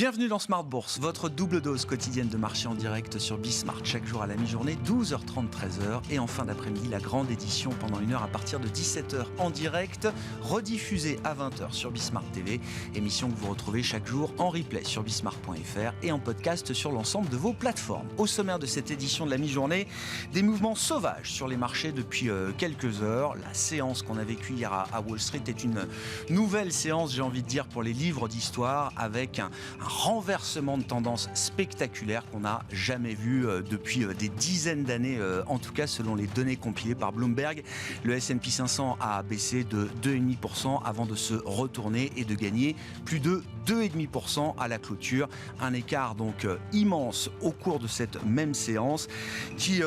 Bienvenue dans Smart Bourse, votre double dose quotidienne de marché en direct sur Bismart. Chaque jour à la mi-journée, 12h30, 13h. Et en fin d'après-midi, la grande édition pendant 1 heure à partir de 17h en direct, rediffusée à 20h sur Bismart TV. Émission que vous retrouvez chaque jour en replay sur bismart.fr et en podcast sur l'ensemble de vos plateformes. Au sommaire de cette édition de la mi-journée, des mouvements sauvages sur les marchés depuis quelques heures. La séance qu'on a vécue hier à Wall Street est une nouvelle séance, j'ai envie de dire, pour les livres d'histoire, avec un renversement de tendance spectaculaire qu'on n'a jamais vu depuis des dizaines d'années, en tout cas selon les données compilées par Bloomberg. Le S&P 500 a baissé de 2,5% avant de se retourner et de gagner plus de 2,5% à la clôture. Un écart donc immense au cours de cette même séance qui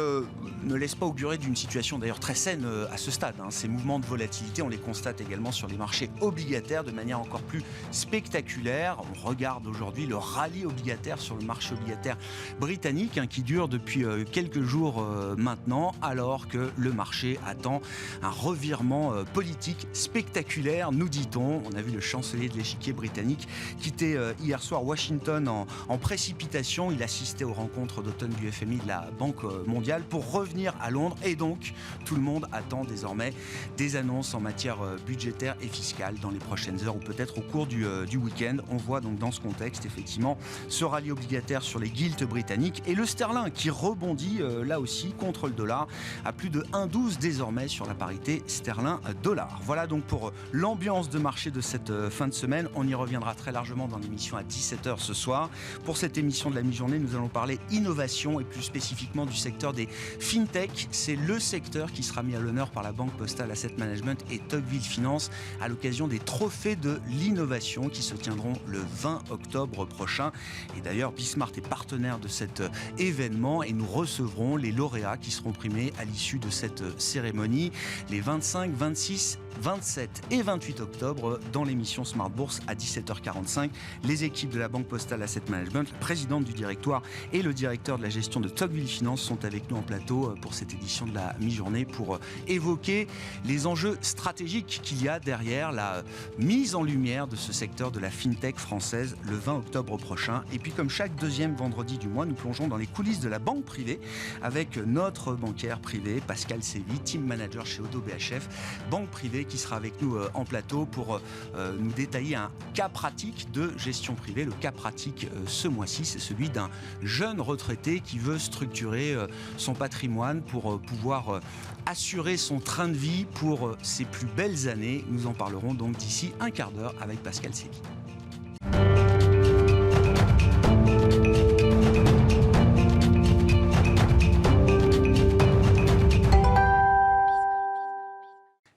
ne laisse pas augurer d'une situation d'ailleurs très saine à ce stade. Ces mouvements de volatilité, on les constate également sur les marchés obligataires de manière encore plus spectaculaire. On regarde aujourd'hui le rallye obligataire sur le marché obligataire britannique qui dure depuis quelques jours maintenant, alors que le marché attend un revirement politique spectaculaire, nous dit-on. On a vu le chancelier de l'échiquier britannique quitter hier soir Washington en précipitation. Il assistait aux rencontres d'automne du FMI de la Banque mondiale pour revenir à Londres, et donc tout le monde attend désormais des annonces en matière budgétaire et fiscale dans les prochaines heures ou peut-être au cours du week-end. On voit donc dans ce contexte effectivement ce rallye obligataire sur les gilts britanniques et le sterling qui rebondit là aussi contre le dollar à plus de 1,12 désormais sur la parité sterling-dollar. Voilà donc pour l'ambiance de marché de cette fin de semaine. On y reviendra très largement dans l'émission à 17h ce soir. Pour cette émission de la mi-journée, nous allons parler innovation et plus spécifiquement du secteur des fintech. C'est le secteur qui sera mis à l'honneur par la Banque Postale Asset Management et Tocqueville Finance à l'occasion des trophées de l'innovation qui se tiendront le 20 octobre prochain. Et d'ailleurs, Bismart est partenaire de cet événement et nous recevrons les lauréats qui seront primés à l'issue de cette cérémonie les 25, 26, 27 et 28 octobre dans l'émission Smart Bourse à 17h45. Les équipes de la Banque Postale Asset Management, la présidente du directoire et le directeur de la gestion de Tocqueville Finance sont avec nous en plateau pour cette édition de la mi-journée pour évoquer les enjeux stratégiques qu'il y a derrière la mise en lumière de ce secteur de la fintech française le 20 octobre prochain. Et puis comme chaque deuxième vendredi du mois, nous plongeons dans les coulisses de la banque privée avec notre banquière privée Pascal Sévy, team manager chez Oddo BHF, banque privée, qui sera avec nous en plateau pour nous détailler un cas pratique de gestion privée. Le cas pratique ce mois-ci, c'est celui d'un jeune retraité qui veut structurer son patrimoine pour pouvoir assurer son train de vie pour ses plus belles années. Nous en parlerons donc d'ici un quart d'heure avec Pascal Sévy.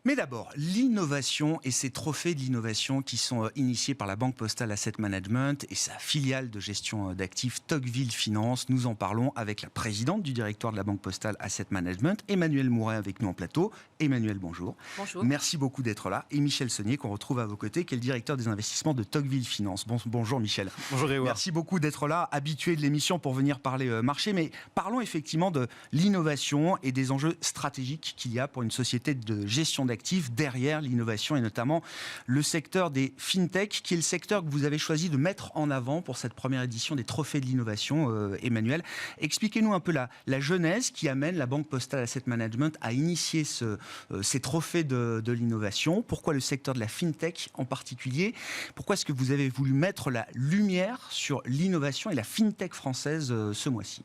Mais d'abord, l'innovation et ces trophées de l'innovation qui sont initiés par la Banque Postale Asset Management et sa filiale de gestion d'actifs Tocqueville Finance. Nous en parlons avec la présidente du directoire de la Banque Postale Asset Management, Emmanuel Mouret, avec nous en plateau. Emmanuel, bonjour. Bonjour. Merci beaucoup d'être là. Et Michel Saunier, qu'on retrouve à vos côtés, qui est le directeur des investissements de Tocqueville Finance. Bonjour Michel. Bonjour Grégoire. Merci beaucoup d'être là, habitué de l'émission pour venir parler marché. Mais parlons effectivement de l'innovation et des enjeux stratégiques qu'il y a pour une société de gestion d'actifs derrière l'innovation et notamment le secteur des fintech, qui est le secteur que vous avez choisi de mettre en avant pour cette première édition des trophées de l'innovation. Emmanuel, expliquez-nous un peu la genèse qui amène la Banque Postale Asset Management à initier ces trophées de l'innovation. Pourquoi le secteur de la fintech en particulier? Pourquoi est-ce que vous avez voulu mettre la lumière sur l'innovation et la fintech française ce mois-ci?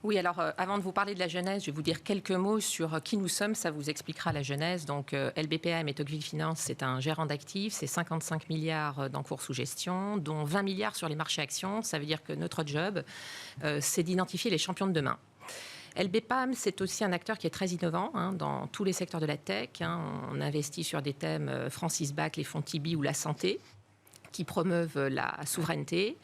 Oui, alors avant de vous parler de la genèse, je vais vous dire quelques mots sur qui nous sommes, ça vous expliquera la genèse. Donc LBPM et Tocqueville Finance, c'est un gérant d'actifs, c'est 55 milliards d'encours sous gestion, dont 20 milliards sur les marchés actions. Ça veut dire que notre job, c'est d'identifier les champions de demain. LBPAM, c'est aussi un acteur qui est très innovant dans tous les secteurs de la tech. On investit sur des thèmes Francis Bacq, les fonds Tibi ou la santé, qui promeuvent la souveraineté.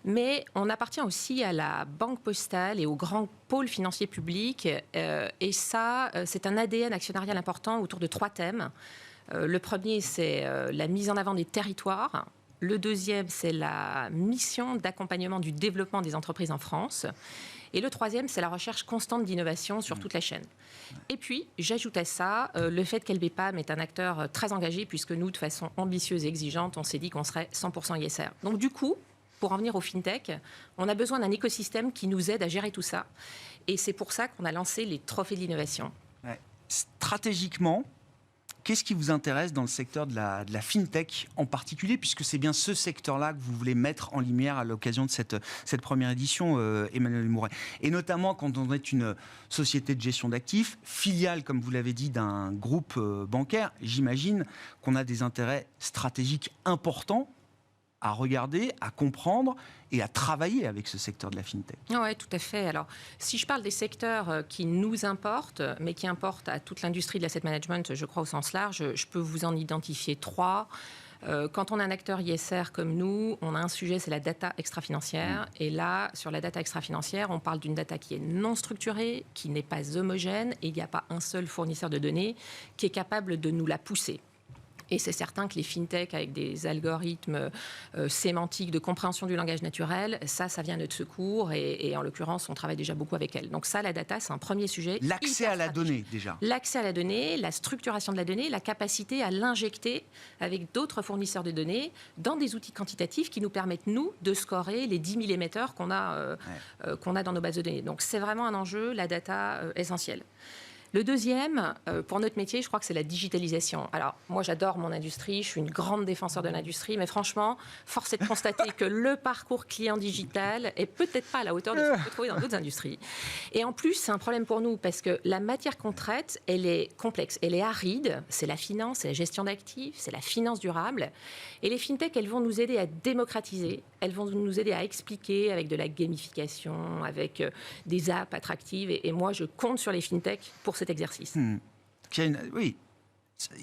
Mais on appartient aussi à la Banque Postale et au grand pôle financier public. Et ça, c'est un ADN actionnarial important autour de 3 thèmes. Le premier, c'est la mise en avant des territoires. Le deuxième, c'est la mission d'accompagnement du développement des entreprises en France. Et le troisième, c'est la recherche constante d'innovation sur toute la chaîne. Et puis, j'ajoute à ça le fait qu'LBPAM est un acteur très engagé, puisque nous, de façon ambitieuse et exigeante, on s'est dit qu'on serait 100% ISR. Donc du coup, pour en venir au FinTech, on a besoin d'un écosystème qui nous aide à gérer tout ça. Et c'est pour ça qu'on a lancé les trophées de l'innovation. Ouais. Stratégiquement, qu'est-ce qui vous intéresse dans le secteur de la FinTech en particulier, puisque c'est bien ce secteur-là que vous voulez mettre en lumière à l'occasion de cette première édition, Emmanuel Mouret. Et notamment quand on est une société de gestion d'actifs, filiale, comme vous l'avez dit, d'un groupe bancaire, j'imagine qu'on a des intérêts stratégiques importants à regarder, à comprendre et à travailler avec ce secteur de la FinTech. Oui, tout à fait. Alors, si je parle des secteurs qui nous importent, mais qui importent à toute l'industrie de l'asset management, je crois au sens large, je peux vous en identifier 3. Quand on est un acteur ISR comme nous, on a un sujet, c'est la data extra-financière. Et là, sur la data extra-financière, on parle d'une data qui est non structurée, qui n'est pas homogène, et il n'y a pas un seul fournisseur de données qui est capable de nous la pousser. Et c'est certain que les fintechs avec des algorithmes sémantiques de compréhension du langage naturel, ça vient de notre secours. Et en l'occurrence, on travaille déjà beaucoup avec elles. Donc ça, la data, c'est un premier sujet. L'accès à la donnée, déjà. L'accès à la donnée, la structuration de la donnée, la capacité à l'injecter avec d'autres fournisseurs de données dans des outils quantitatifs qui nous permettent, nous, de scorer les 10 000 émetteurs qu'on a dans nos bases de données. Donc c'est vraiment un enjeu, la data essentielle. Le deuxième, pour notre métier, je crois que c'est la digitalisation. Alors, moi, j'adore mon industrie, je suis une grande défenseur de l'industrie, mais franchement, force est de constater que le parcours client digital est peut-être pas à la hauteur de ce qu'on peut trouver dans d'autres industries. Et en plus, c'est un problème pour nous, parce que la matière qu'on traite, elle est complexe, elle est aride, c'est la finance, c'est la gestion d'actifs, c'est la finance durable. Et les fintechs, elles vont nous aider à démocratiser, elles vont nous aider à expliquer avec de la gamification, avec des apps attractives. Et moi, je compte sur les fintechs pour cet exercice. Oui,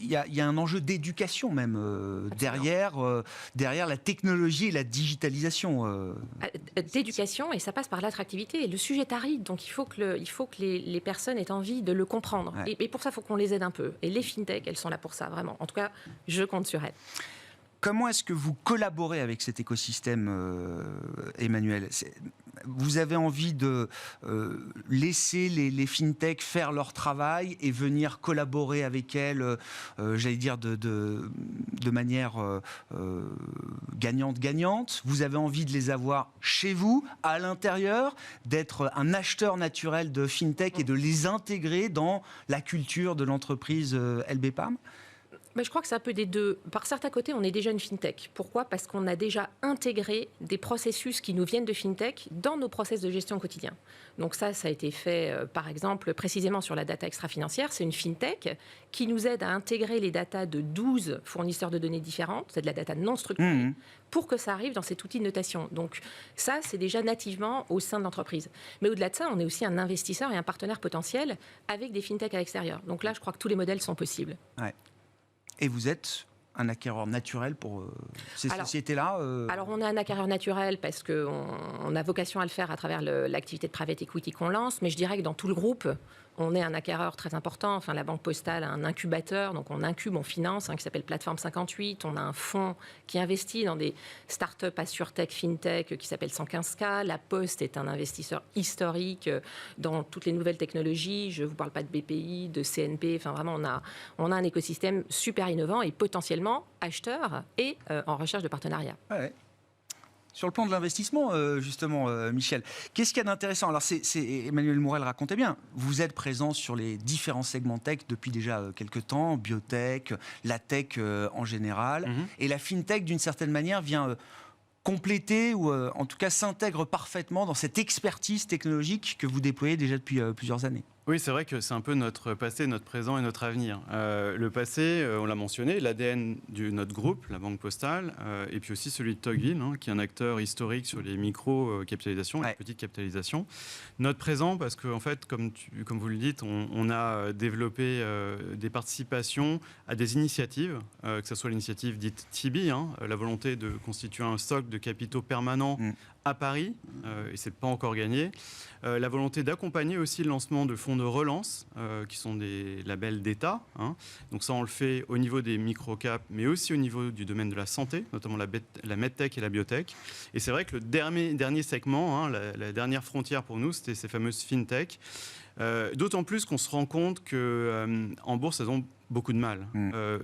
il y a un enjeu d'éducation même derrière la technologie et la digitalisation. D'éducation, et ça passe par l'attractivité. Et le sujet est aride, donc il faut que les personnes aient envie de le comprendre. Ouais. Et pour ça, il faut qu'on les aide un peu. Et les fintechs, elles sont là pour ça, vraiment. En tout cas, je compte sur elles. Comment est-ce que vous collaborez avec cet écosystème, Emmanuel ? Vous avez envie de laisser les fintechs faire leur travail et venir collaborer avec elles, j'allais dire, de manière gagnante-gagnante. Vous avez envie de les avoir chez vous, à l'intérieur, d'être un acheteur naturel de fintech et de les intégrer dans la culture de l'entreprise LBPAM ? Mais je crois que c'est un peu des deux. Par certains côtés, on est déjà une fintech. Pourquoi ? Parce qu'on a déjà intégré des processus qui nous viennent de fintech dans nos process de gestion quotidien. Donc ça a été fait, par exemple, précisément sur la data extra-financière. C'est une fintech qui nous aide à intégrer les datas de 12 fournisseurs de données différentes, c'est de la data non structurée, pour que ça arrive dans cet outil de notation. Donc ça, c'est déjà nativement au sein de l'entreprise. Mais au-delà de ça, on est aussi un investisseur et un partenaire potentiel avec des fintechs à l'extérieur. Donc là, je crois que tous les modèles sont possibles. Ouais. Et vous êtes un acquéreur naturel pour ces sociétés-là Alors, on est un acquéreur naturel parce qu'on a vocation à le faire à travers l'activité de private equity qu'on lance, mais je dirais que dans tout le groupe, on est un acquéreur très important. Enfin, la Banque Postale a un incubateur, donc on incube, on finance, qui s'appelle Plateforme 58. On a un fonds qui investit dans des startups AssureTech, FinTech, qui s'appelle 115K. La Poste est un investisseur historique dans toutes les nouvelles technologies. Je ne vous parle pas de BPI, de CNP. Enfin, vraiment, on a un écosystème super innovant et potentiellement acheteur et en recherche de partenariat. Ouais. Sur le plan de l'investissement, justement, Michel, qu'est-ce qu'il y a d'intéressant ? Alors, Emmanuel Mouret le racontait bien. Vous êtes présent sur les différents segments tech depuis déjà quelques temps, biotech, la tech en général. Et la fintech, d'une certaine manière, vient compléter ou en tout cas s'intègre parfaitement dans cette expertise technologique que vous déployez déjà depuis plusieurs années. Oui, c'est vrai que c'est un peu notre passé, notre présent et notre avenir. Le passé, on l'a mentionné, l'ADN de notre groupe, la Banque Postale, et puis aussi celui de Tocqueville, qui est un acteur historique sur les micro-capitalisations, les petites capitalisations. Notre présent, parce qu'en fait, comme vous le dites, on a développé des participations à des initiatives, que ce soit l'initiative dite TIBI, la volonté de constituer un stock de capitaux permanents à Paris, et c'est pas encore gagné. La volonté d'accompagner aussi le lancement de fonds de relance, qui sont des labels d'État. Donc ça, on le fait au niveau des micro-caps, mais aussi au niveau du domaine de la santé, notamment la medtech et la biotech. Et c'est vrai que le dernier segment, la dernière frontière pour nous, c'était ces fameuses fintech. D'autant plus qu'on se rend compte qu'en bourse, elles ont beaucoup de mal.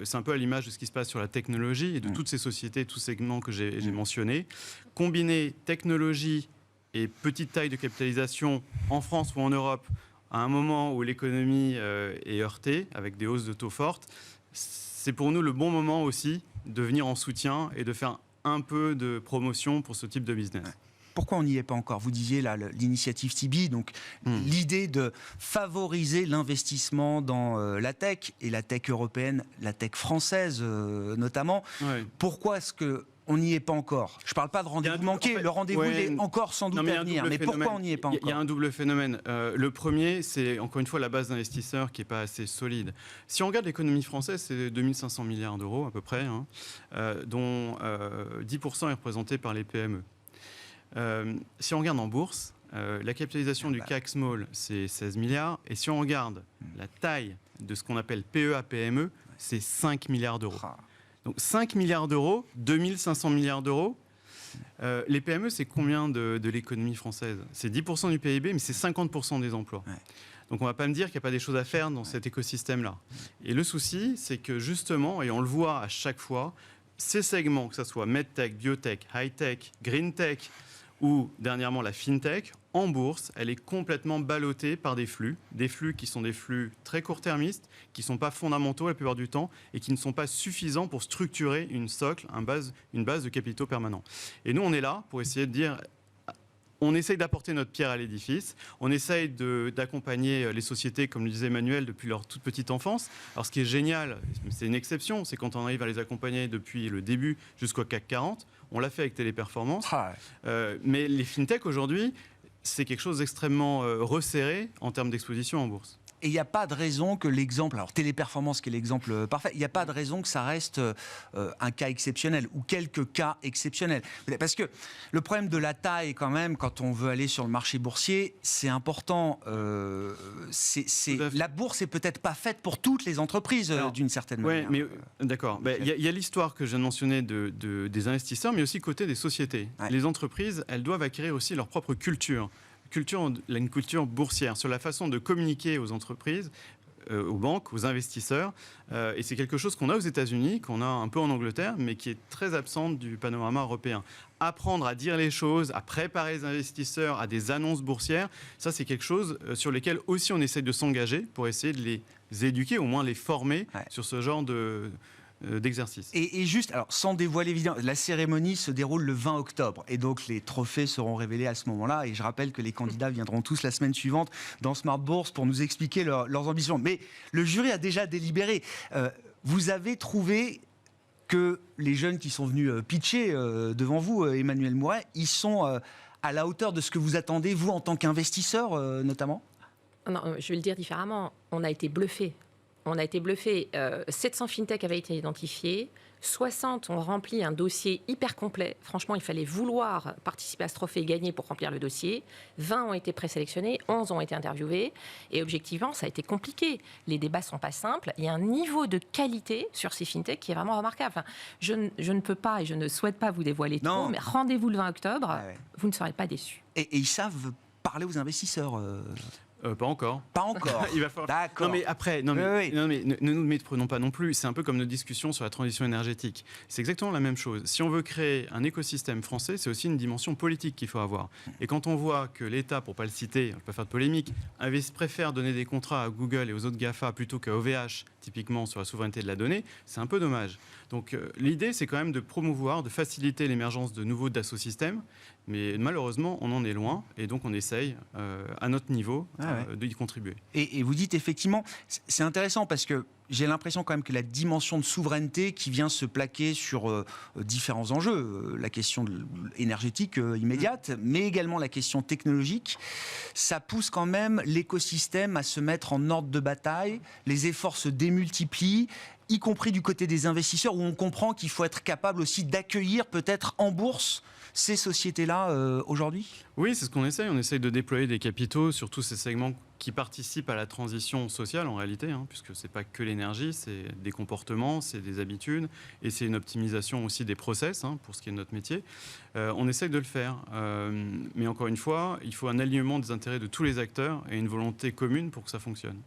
C'est un peu à l'image de ce qui se passe sur la technologie et de toutes ces sociétés, tous ces segments que j'ai mentionnés. Combiner technologie et petite taille de capitalisation en France ou en Europe à un moment où l'économie est heurtée, avec des hausses de taux fortes, c'est pour nous le bon moment aussi de venir en soutien et de faire un peu de promotion pour ce type de business. Pourquoi on n'y est pas encore? Vous disiez là l'initiative Tibi, donc l'idée de favoriser l'investissement dans la tech, et la tech européenne, la tech française notamment. Ouais. Pourquoi est-ce qu'on n'y est pas encore? Je ne parle pas de rendez-vous manqué, le rendez-vous il est encore sans doute à venir, mais pourquoi on n'y est pas encore? Il y a un double phénomène. Le premier, c'est encore une fois la base d'investisseurs qui n'est pas assez solide. Si on regarde l'économie française, c'est 2500 milliards d'euros à peu près, dont 10% est représenté par les PME. Si on regarde en bourse, la capitalisation du CAC Small, c'est 16 milliards. Et si on regarde la taille de ce qu'on appelle PEA-PME, c'est 5 milliards d'euros. Donc 5 milliards d'euros, 2500 milliards d'euros. Les PME, c'est combien de l'économie française? C'est 10% du PIB, mais c'est 50% des emplois. Ouais. Donc on ne va pas me dire qu'il n'y a pas des choses à faire dans cet écosystème-là. Et le souci, c'est que justement, et on le voit à chaque fois, ces segments, que ce soit medtech, biotech, high-tech, green-tech, ou dernièrement la fintech, en bourse, elle est complètement ballottée par des flux qui sont des flux très court-termistes, qui ne sont pas fondamentaux la plupart du temps et qui ne sont pas suffisants pour structurer une base de capitaux permanents. Et nous, on est là pour essayer de dire... On essaye d'apporter notre pierre à l'édifice, on essaye d'accompagner les sociétés, comme le disait Emmanuel, depuis leur toute petite enfance. Alors ce qui est génial, c'est une exception, c'est quand on arrive à les accompagner depuis le début jusqu'au CAC 40. On l'a fait avec Téléperformance. Mais les fintech aujourd'hui, c'est quelque chose d'extrêmement resserré en termes d'exposition en bourse. Et il n'y a pas de raison que l'exemple, alors Téléperformance qui est l'exemple parfait, il n'y a pas de raison que ça reste un cas exceptionnel ou quelques cas exceptionnels. Parce que le problème de la taille quand même, quand on veut aller sur le marché boursier, c'est important. La bourse n'est peut-être pas faite pour toutes les entreprises d'une certaine manière. Mais d'accord. Il y a l'histoire que je viens de mentionner des investisseurs, mais aussi côté des sociétés. Ouais. Les entreprises, elles doivent acquérir aussi leur propre culture. Une culture boursière, sur la façon de communiquer aux entreprises, aux banques, aux investisseurs. Et c'est quelque chose qu'on a aux États-Unis, qu'on a un peu en Angleterre, mais qui est très absente du panorama européen. Apprendre à dire les choses, à préparer les investisseurs à des annonces boursières, ça c'est quelque chose sur lequel aussi on essaie de s'engager pour essayer de les éduquer, au moins les former sur ce genre d'exercice. Et juste, alors sans dévoiler évidemment, la cérémonie se déroule le 20 octobre et donc les trophées seront révélés à ce moment-là et je rappelle que les candidats viendront tous la semaine suivante dans Smart Bourse pour nous expliquer leurs ambitions. Mais le jury a déjà délibéré. Vous avez trouvé que les jeunes qui sont venus pitcher devant vous, Emmanuel Mouret, ils sont à la hauteur de ce que vous attendez, vous, en tant qu'investisseur notamment? Non, je vais le dire différemment. On a été bluffés. 700 fintech avaient été identifiés. 60 ont rempli un dossier hyper complet. Franchement, il fallait vouloir participer à ce trophée et gagner pour remplir le dossier. 20 ont été présélectionnés, 11 ont été interviewés. Et objectivement, ça a été compliqué. Les débats ne sont pas simples. Il y a un niveau de qualité sur ces fintech qui est vraiment remarquable. Enfin, je ne peux pas et je ne souhaite pas vous dévoiler trop, mais rendez-vous le 20 octobre, vous ne serez pas déçus. Et ils savent parler aux investisseurs Pas encore. Pas encore. Il va falloir. D'accord. Non mais après, ne nous méprenons pas non plus. C'est un peu comme nos discussions sur la transition énergétique. C'est exactement la même chose. Si on veut créer un écosystème français, c'est aussi une dimension politique qu'il faut avoir. Et quand on voit que l'État, pour pas le citer, on ne peut pas faire de polémique, préfère donner des contrats à Google et aux autres GAFA plutôt qu'à OVH, typiquement sur la souveraineté de la donnée, c'est un peu dommage. Donc l'idée, c'est quand même de promouvoir, de faciliter l'émergence de nouveaux Dassault-Systèmes. Mais malheureusement, on en est loin et donc on essaye à notre niveau d'y contribuer. Et vous dites effectivement, c'est intéressant parce que j'ai l'impression quand même que la dimension de souveraineté qui vient se plaquer sur différents enjeux, la question énergétique immédiate, mais également la question technologique, ça pousse quand même l'écosystème à se mettre en ordre de bataille, les efforts se démultiplient, y compris du côté des investisseurs où on comprend qu'il faut être capable aussi d'accueillir peut-être en bourse ces sociétés-là aujourd'hui ? Oui, c'est ce qu'on essaye. On essaye de déployer des capitaux sur tous ces segments qui participent à la transition sociale en réalité, puisque c'est pas que l'énergie, c'est des comportements, c'est des habitudes, et c'est une optimisation aussi des process, pour ce qui est de notre métier. On essaye de le faire, mais encore une fois, il faut un alignement des intérêts de tous les acteurs et une volonté commune pour que ça fonctionne.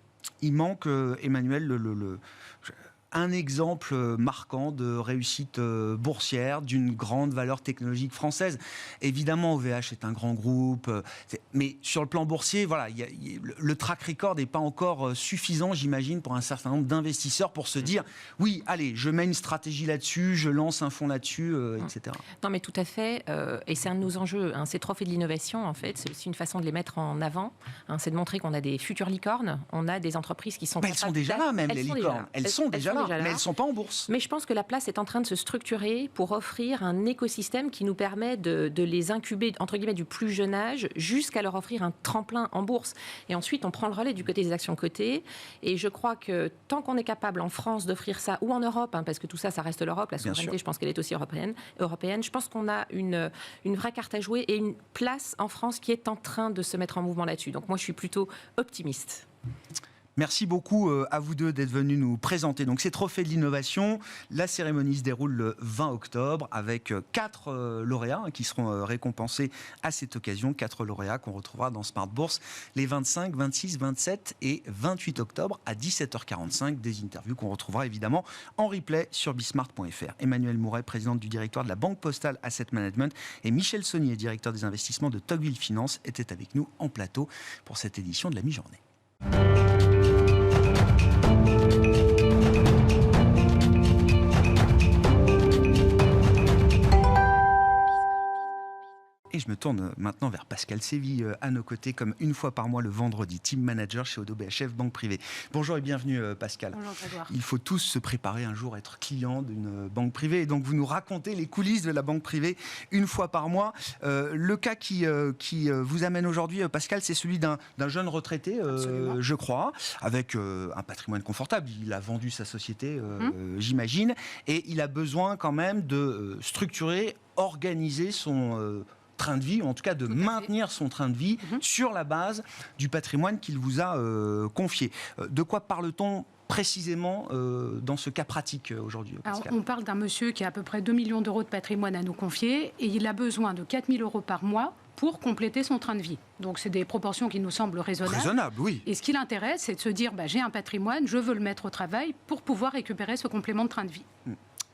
Il manque, Emmanuel, un exemple marquant de réussite boursière d'une grande valeur technologique française. Évidemment, OVH est un grand groupe, mais sur le plan boursier, voilà, le track record n'est pas encore suffisant, j'imagine, pour un certain nombre d'investisseurs pour se dire oui, allez, je mets une stratégie là-dessus, je lance un fonds là-dessus, etc. Non, mais tout à fait. Et c'est un de nos enjeux. Ces trophées de l'innovation, en fait, c'est aussi une façon de les mettre en avant. C'est de montrer qu'on a des futures licornes, on a des entreprises qui sont... Mais elles sont déjà là, même, les licornes. Elles sont déjà là. Mais elles ne sont pas en bourse. Mais je pense que la place est en train de se structurer pour offrir un écosystème qui nous permet de les incuber, entre guillemets, du plus jeune âge jusqu'à leur offrir un tremplin en bourse. Et ensuite, on prend le relais du côté des actions cotées. Et je crois que tant qu'on est capable en France d'offrir ça, ou en Europe, parce que tout ça, ça reste l'Europe, la souveraineté, je pense qu'elle est aussi européenne, je pense qu'on a une vraie carte à jouer et une place en France qui est en train de se mettre en mouvement là-dessus. Donc moi, je suis plutôt optimiste. Merci beaucoup à vous deux d'être venus nous présenter donc ces trophées de l'innovation. La cérémonie se déroule le 20 octobre avec 4 lauréats qui seront récompensés à cette occasion. 4 lauréats qu'on retrouvera dans Smart Bourse les 25, 26, 27 et 28 octobre à 17h45. Des interviews qu'on retrouvera évidemment en replay sur bismart.fr. Emmanuel Mouret, présidente du directoire de la Banque Postale Asset Management, et Michel Saunier, directeur des investissements de Tocqueville Finance, étaient avec nous en plateau pour cette édition de la mi-journée. Et je me tourne maintenant vers Pascal Sévy, à nos côtés, comme une fois par mois le vendredi, team manager chez ODDO BHF Banque Privée. Bonjour et bienvenue Pascal. Bonjour Grégoire. Il faut tous se préparer un jour à être client d'une banque privée. Et donc vous nous racontez les coulisses de la banque privée une fois par mois. Le cas qui vous amène aujourd'hui, Pascal, c'est celui d'un jeune retraité, je crois, avec un patrimoine confortable. Il a vendu sa société, j'imagine, et il a besoin quand même de structurer, organiser son... train de vie, ou en tout cas de maintenir son train de vie sur la base du patrimoine qu'il vous a confié. De quoi parle-t-on précisément dans ce cas pratique aujourd'hui, Pascal ? On parle d'un monsieur qui a à peu près 2 millions d'euros de patrimoine à nous confier et il a besoin de 4 000 euros par mois pour compléter son train de vie. Donc c'est des proportions qui nous semblent raisonnables. Raisonnable, oui. Et ce qui l'intéresse, c'est de se dire j'ai un patrimoine, je veux le mettre au travail pour pouvoir récupérer ce complément de train de vie.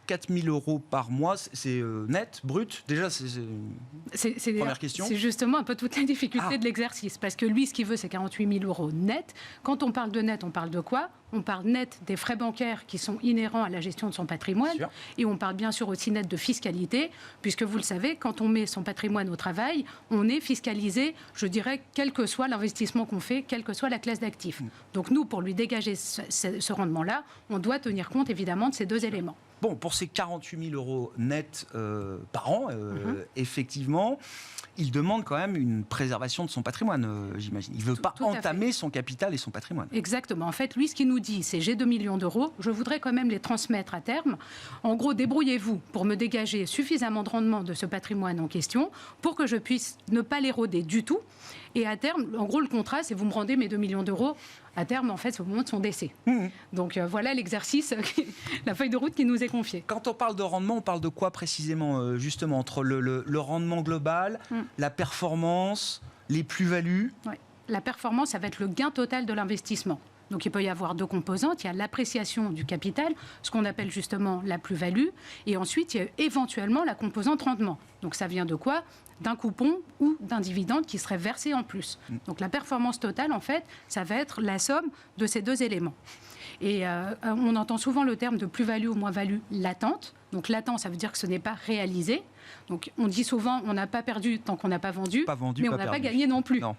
4 000 euros par mois, c'est net, brut. Déjà, c'est première question. C'est justement un peu toute la difficulté de l'exercice. Parce que lui, ce qu'il veut, c'est 48 000 euros net. Quand on parle de net, on parle de quoi ? On parle net des frais bancaires qui sont inhérents à la gestion de son patrimoine. Et on parle bien sûr aussi net de fiscalité, puisque vous le savez, quand on met son patrimoine au travail, on est fiscalisé, je dirais, quel que soit l'investissement qu'on fait, quelle que soit la classe d'actifs. Donc nous, pour lui dégager ce rendement-là, on doit tenir compte évidemment de ces deux éléments. Bon, pour ces 48 000 euros nets par an, effectivement, il demande quand même une préservation de son patrimoine, j'imagine. Il ne veut pas entamer son capital et son patrimoine. Exactement. En fait, lui, ce qu'il nous dit, c'est j'ai 2 millions d'euros, je voudrais quand même les transmettre à terme. En gros, débrouillez-vous pour me dégager suffisamment de rendement de ce patrimoine en question pour que je puisse ne pas l'éroder du tout. Et à terme, en gros, le contrat, c'est vous me rendez mes 2 millions d'euros. À terme, en fait, c'est au moment de son décès. Donc voilà l'exercice, la feuille de route qui nous est confiée. Quand on parle de rendement, on parle de quoi précisément, justement, entre le rendement global, la performance, les plus-values ? La performance, ça va être le gain total de l'investissement. Donc il peut y avoir 2 composantes. Il y a l'appréciation du capital, ce qu'on appelle justement la plus-value. Et ensuite, il y a éventuellement la composante rendement. Donc ça vient de quoi ? D'un coupon ou d'un dividende qui serait versé en plus. Donc la performance totale, en fait, ça va être la somme de ces 2 éléments. Et on entend souvent le terme de plus-value ou moins-value latente. Donc latent, ça veut dire que ce n'est pas réalisé. Donc on dit souvent on n'a pas perdu tant qu'on n'a pas vendu, mais on n'a pas gagné non plus. Non.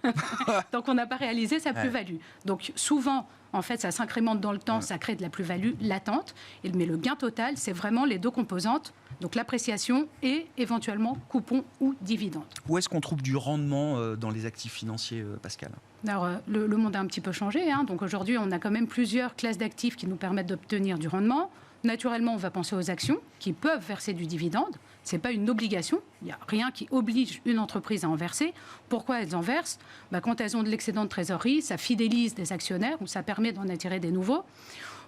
Tant qu'on n'a pas réalisé sa plus-value. Donc souvent, en fait, ça s'incrémente dans le temps, ça crée de la plus-value latente. Mais le gain total, c'est vraiment les 2 composantes, donc l'appréciation et éventuellement coupon ou dividende. Où est-ce qu'on trouve du rendement dans les actifs financiers, Pascal ? Alors, le monde a un petit peu changé. Donc aujourd'hui, on a quand même plusieurs classes d'actifs qui nous permettent d'obtenir du rendement. naturellement, on va penser aux actions qui peuvent verser du dividende. Ce n'est pas une obligation. Il n'y a rien qui oblige une entreprise à en verser. Pourquoi elles en versent ? Quand elles ont de l'excédent de trésorerie, ça fidélise des actionnaires ou ça permet d'en attirer des nouveaux.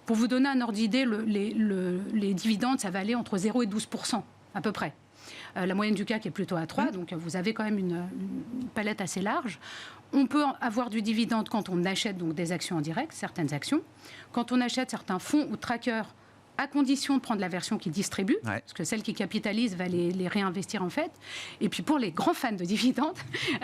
Pour vous donner un ordre d'idée, les dividendes, ça va aller entre 0 et 12% à peu près. La moyenne du CAC est plutôt à 3, donc vous avez quand même une palette assez large. On peut avoir du dividende quand on achète donc des actions en direct, certaines actions. Quand on achète certains fonds ou trackers, à condition de prendre la version qui distribue, parce que celle qui capitalise va les réinvestir en fait. Et puis pour les grands fans de dividendes,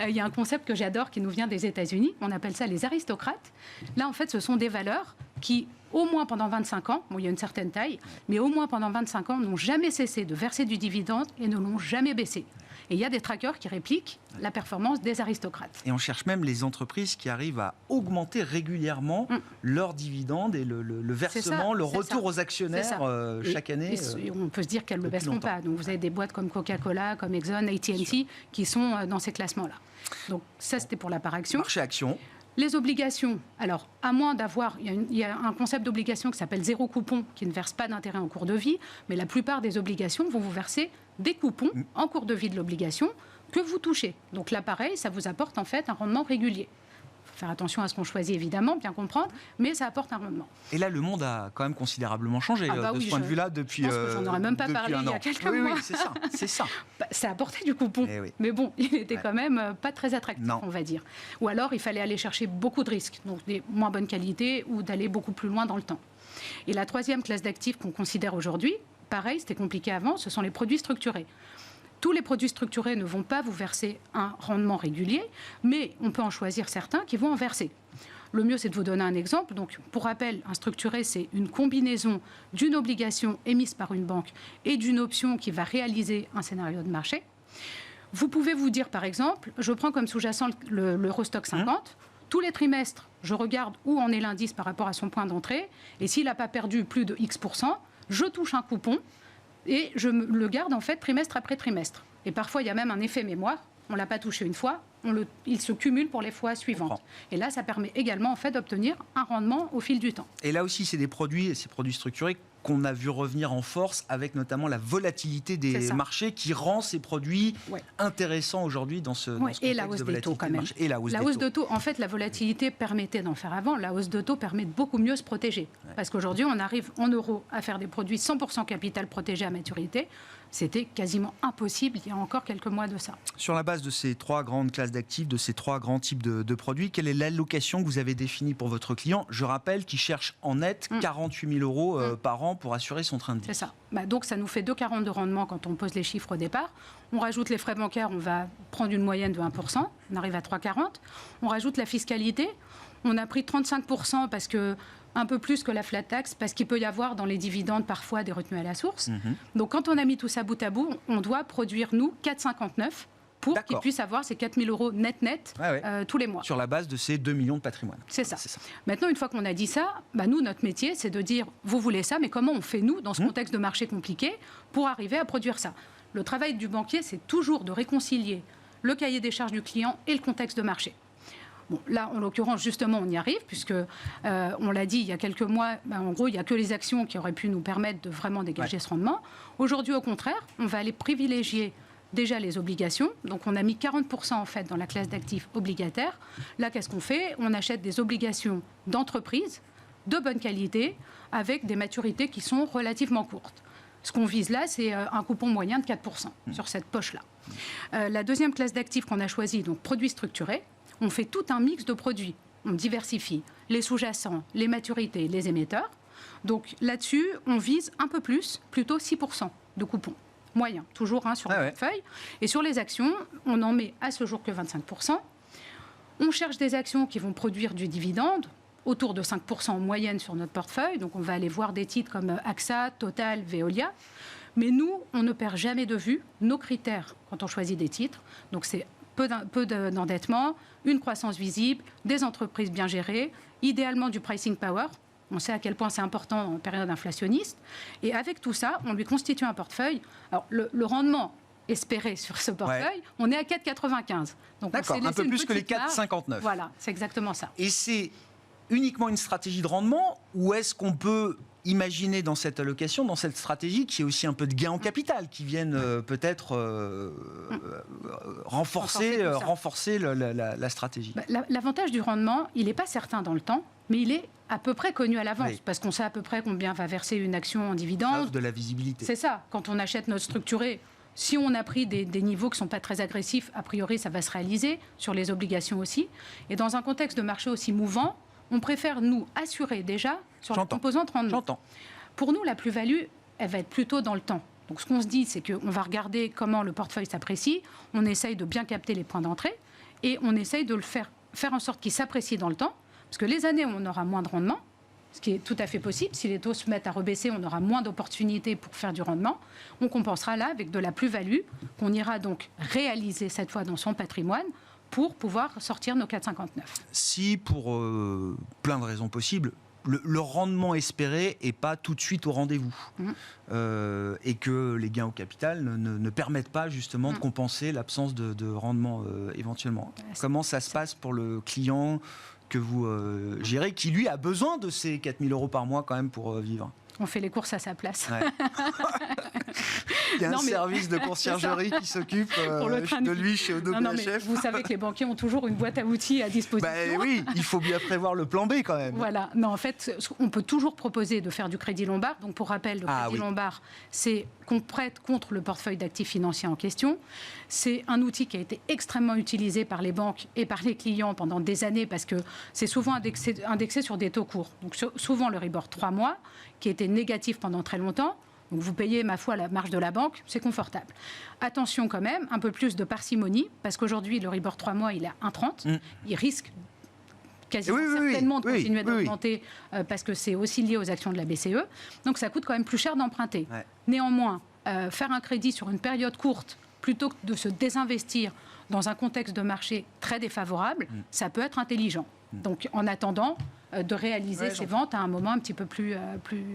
il y a un concept que j'adore qui nous vient des États-Unis, on appelle ça les aristocrates. Là en fait ce sont des valeurs qui, au moins pendant 25 ans, il y a une certaine taille, mais au moins pendant 25 ans, n'ont jamais cessé de verser du dividende et ne l'ont jamais baissé. Et il y a des trackers qui répliquent la performance des aristocrates. Et on cherche même les entreprises qui arrivent à augmenter régulièrement leurs dividendes et le versement, le retour aux actionnaires chaque année. Et on peut se dire qu'elles ne le baisseront pas. Donc vous avez des boîtes comme Coca-Cola, comme Exxon, AT&T qui sont dans ces classements-là. Donc ça, c'était pour la par action. Marché action. Les obligations, alors à moins d'avoir, il y a un concept d'obligation qui s'appelle zéro coupon, qui ne verse pas d'intérêt en cours de vie, mais la plupart des obligations vont vous verser des coupons en cours de vie de l'obligation que vous touchez. Donc là, pareil, ça vous apporte en fait un rendement régulier. Il faut faire attention à ce qu'on choisit, évidemment, bien comprendre, mais ça apporte un rendement. Et là, le monde a quand même considérablement changé de ce point de vue-là depuis un an. Je pense que j'en aurais même pas parlé il y a quelques mois. Oui, c'est ça. Ça apportait du coupon, mais bon, il n'était quand même pas très attractif, on va dire. Ou alors, il fallait aller chercher beaucoup de risques, donc des moins bonnes qualités, ou d'aller beaucoup plus loin dans le temps. Et la troisième classe d'actifs qu'on considère aujourd'hui, pareil, c'était compliqué avant, ce sont les produits structurés. Tous les produits structurés ne vont pas vous verser un rendement régulier, mais on peut en choisir certains qui vont en verser. Le mieux, c'est de vous donner un exemple. Donc, pour rappel, un structuré, c'est une combinaison d'une obligation émise par une banque et d'une option qui va réaliser un scénario de marché. Vous pouvez vous dire, par exemple, je prends comme sous-jacent l'Eurostock 50. Tous les trimestres, je regarde où en est l'indice par rapport à son point d'entrée. Et s'il n'a pas perdu plus de X%, je touche un coupon. Et je le garde en fait trimestre après trimestre. Et parfois, il y a même un effet mémoire. On ne l'a pas touché une fois, il se cumule pour les fois suivantes. Et là, ça permet également en fait, d'obtenir un rendement au fil du temps. Et là aussi, c'est ces produits structurés qu'on a vu revenir en force avec notamment la volatilité des marchés qui rend ces produits intéressants aujourd'hui dans ce contexte et la hausse des taux quand même. Et la hausse de taux, en fait, la volatilité permettait d'en faire avant. La hausse de taux permet de beaucoup mieux se protéger. Parce qu'aujourd'hui, on arrive en euros à faire des produits 100% capital protégé à maturité. C'était quasiment impossible il y a encore quelques mois de ça. Sur la base de ces trois grandes classes d'actifs, de ces trois grands types de produits, quelle est l'allocation que vous avez définie pour votre client ? Je rappelle qu'il cherche en net 48 000 euros par an pour assurer son train de vie. C'est ça. Donc ça nous fait 2,40 de rendement quand on pose les chiffres au départ. On rajoute les frais bancaires, on va prendre une moyenne de 1%, on arrive à 3,40. On rajoute la fiscalité, on a pris 35% parce que un peu plus que la flat tax, parce qu'il peut y avoir dans les dividendes parfois des retenues à la source. Donc quand on a mis tout ça bout à bout, on doit produire, nous, 4,59 pour qu'ils puissent avoir ces 4 000 euros net tous les mois. Sur la base de ces 2 millions de patrimoine. C'est ça. Maintenant, une fois qu'on a dit ça, nous, notre métier, c'est de dire, vous voulez ça, mais comment on fait, nous, dans ce contexte de marché compliqué, pour arriver à produire ça ? Le travail du banquier, c'est toujours de réconcilier le cahier des charges du client et le contexte de marché. Bon, là, en l'occurrence, justement, on y arrive, puisque, on l'a dit il y a quelques mois, en gros, il n'y a que les actions qui auraient pu nous permettre de vraiment dégager ce rendement. Aujourd'hui, au contraire, on va aller privilégier déjà les obligations. Donc, on a mis 40% en fait dans la classe d'actifs obligataires. Là, qu'est-ce qu'on fait ? On achète des obligations d'entreprise de bonne qualité, avec des maturités qui sont relativement courtes. Ce qu'on vise là, c'est un coupon moyen de 4% sur cette poche-là. La deuxième classe d'actifs qu'on a choisie, donc produits structurés, on fait tout un mix de produits. On diversifie les sous-jacents, les maturités, les émetteurs. Donc là-dessus, on vise un peu plus, plutôt 6% de coupons. Moyen, toujours sur le portefeuille. Et sur les actions, on n'en met à ce jour que 25%. On cherche des actions qui vont produire du dividende, autour de 5% en moyenne sur notre portefeuille. Donc on va aller voir des titres comme AXA, Total, Veolia. Mais nous, on ne perd jamais de vue nos critères quand on choisit des titres. Donc c'est peu d'endettement, une croissance visible, des entreprises bien gérées, idéalement du pricing power. On sait à quel point c'est important en période inflationniste. Et avec tout ça, on lui constitue un portefeuille. Alors, le rendement espéré sur ce portefeuille, on est à 4,95. Donc, d'accord, un peu plus que les 4,59. Voilà, c'est exactement ça. Et c'est uniquement une stratégie de rendement ou est-ce qu'on peut imaginez dans cette allocation, dans cette stratégie, qu'il y ait aussi un peu de gains en capital qui viennent peut-être renforcer la stratégie. L'avantage du rendement, il n'est pas certain dans le temps, mais il est à peu près connu à l'avance, Oui. parce qu'on sait à peu près combien va verser une action en dividende. De la visibilité. C'est ça, quand on achète notre structuré, si on a pris des niveaux qui ne sont pas très agressifs, a priori ça va se réaliser, sur les obligations aussi. Et dans un contexte de marché aussi mouvant, on préfère nous assurer déjà sur la composante rendement. J'entends. Pour nous, la plus-value, elle va être plutôt dans le temps. Donc ce qu'on se dit, c'est qu'on va regarder comment le portefeuille s'apprécie, on essaye de bien capter les points d'entrée et on essaye de le faire en sorte qu'il s'apprécie dans le temps. Parce que les années où on aura moins de rendement, ce qui est tout à fait possible, si les taux se mettent à rebaisser, on aura moins d'opportunités pour faire du rendement. On compensera là avec de la plus-value qu'on ira donc réaliser cette fois dans son patrimoine pour pouvoir sortir nos 4,59. Si, pour plein de raisons possibles, le rendement espéré n'est pas tout de suite au rendez-vous et que les gains au capital ne permettent pas justement de compenser l'absence de rendement éventuellement. Comment ça se passe pour le client que vous gérez, qui lui a besoin de ces 4 000 € par mois quand même pour vivre? On fait les courses à sa place. Ouais. Il y a un service de conciergerie qui s'occupe de lui chez Odo BHF. Vous savez que les banquiers ont toujours une boîte à outils à disposition. Oui, il faut bien prévoir le plan B quand même. Voilà. Non, en fait, on peut toujours proposer de faire du crédit lombard. Donc, pour rappel, le crédit lombard, c'est qu'on prête contre le portefeuille d'actifs financiers en question. C'est un outil qui a été extrêmement utilisé par les banques et par les clients pendant des années parce que c'est souvent indexé sur des taux courts. Donc, souvent le Ribor 3 mois, qui était négatif pendant très longtemps. Donc vous payez, ma foi, la marge de la banque, c'est confortable. Attention quand même, un peu plus de parcimonie, parce qu'aujourd'hui, le Ribor 3 mois, il est à 1,30. Il risque quasiment certainement de continuer d'augmenter parce que c'est aussi lié aux actions de la BCE. Donc ça coûte quand même plus cher d'emprunter. Ouais. Néanmoins, faire un crédit sur une période courte, plutôt que de se désinvestir dans un contexte de marché très défavorable, ça peut être intelligent. Donc en attendant de réaliser ces ventes à un moment un petit peu plus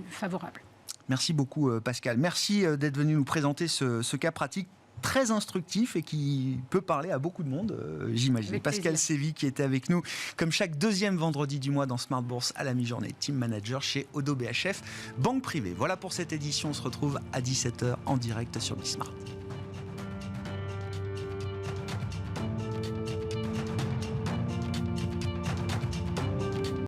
favorable. Merci beaucoup Pascal. Merci d'être venu nous présenter ce cas pratique très instructif et qui peut parler à beaucoup de monde, j'imagine. Pascal Sévy qui était avec nous comme chaque deuxième vendredi du mois dans Smart Bourse à la mi-journée, team manager chez Odo BHF, banque privée. Voilà pour cette édition, on se retrouve à 17h en direct sur Bismart.